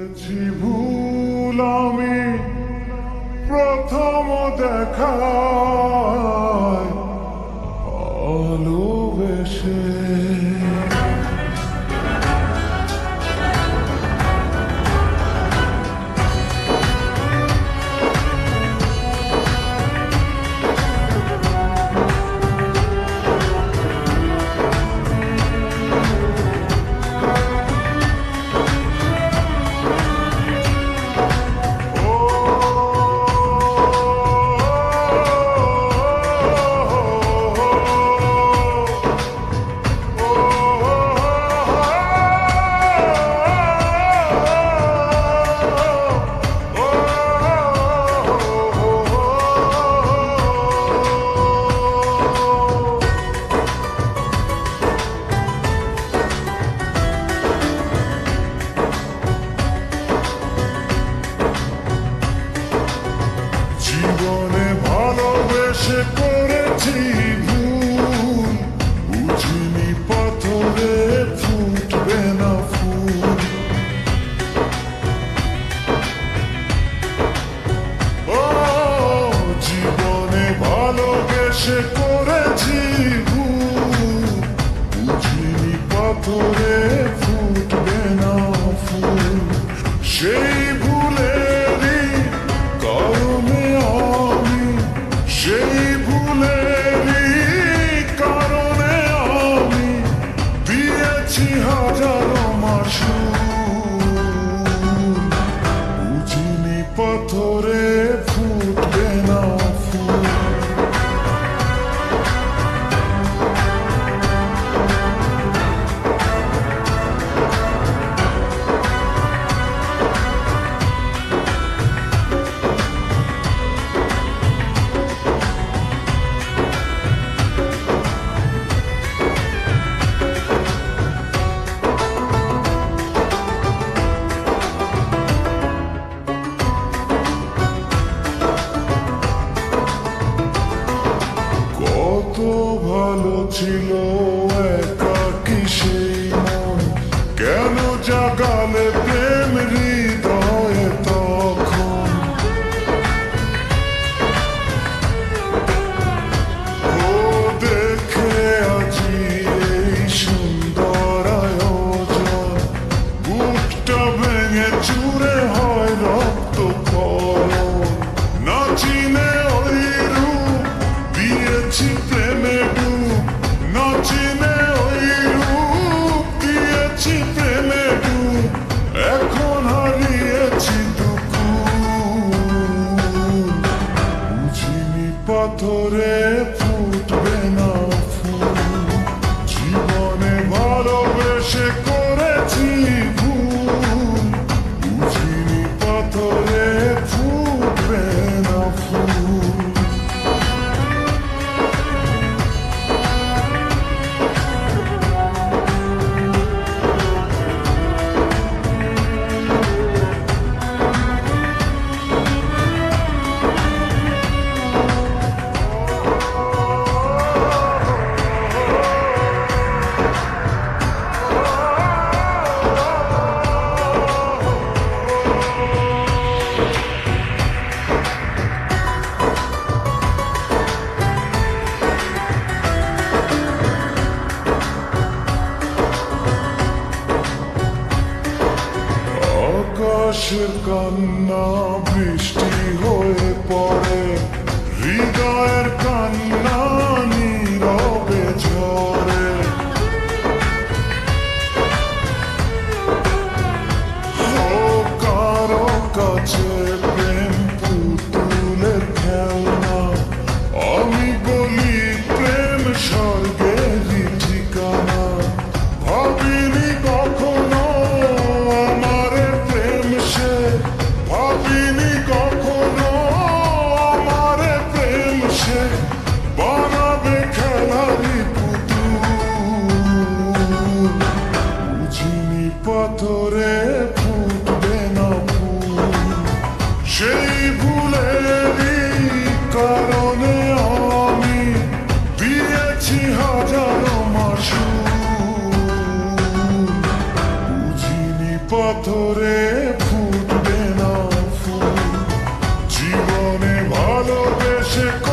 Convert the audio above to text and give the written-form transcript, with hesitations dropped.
করেছি ভুল আমি প্রথম দেখায় ভালোবেসে। জীবনে ভালোবেসে করেছি ভুল, বুঝিনি পাথরে ফুটবে না ফুল। ও জীবনে ভালোবেসে করেছি ভুল, বুঝিনি পাথরে ফুটবে না ফুল। সেই ভুলেরই কারণে সেই ভুলেরই কারণে আমি দিয়েছি হাজারো মাসুল, বুঝিনি পাথরে ফুটবে না ফুল। কত ভালো ছিল একাকী সেই মন, কেন জাগালে প্রেম হৃদয়ে তখন। ও দেখে আজি এই সুন্দর আয়োজন, বুকটা ভেঙে চুরে হয় রক্ত ক্ষরণ। না চিনে ওই রূপ দিয়েছি প্রেমে ডুব, না চিনে ওই রূপ দিয়েছি প্রেমে ডুব। এখন হারিয়েছি দুকুল, বুঝিনি পাথরে ফুটবে না ফুল। জীবনে ভালোবেসে করেছি ভুল, বুঝিনি পাথরে ফুটবে না ফুল। আকাশের কান্না বৃষ্টি হয়ে পড়ে, হৃদয়ের কান্না নীরবে ঝরে। ও কারো কাছে প্রেম পুতুলের খেলনা, আমি বলি প্রেম স্বর্গেরই ঠিকানা। ভাবিনি কখনো ভাবিনি কখনো আমার প্রেম সে বানাবে খেলারি পুতুল, সে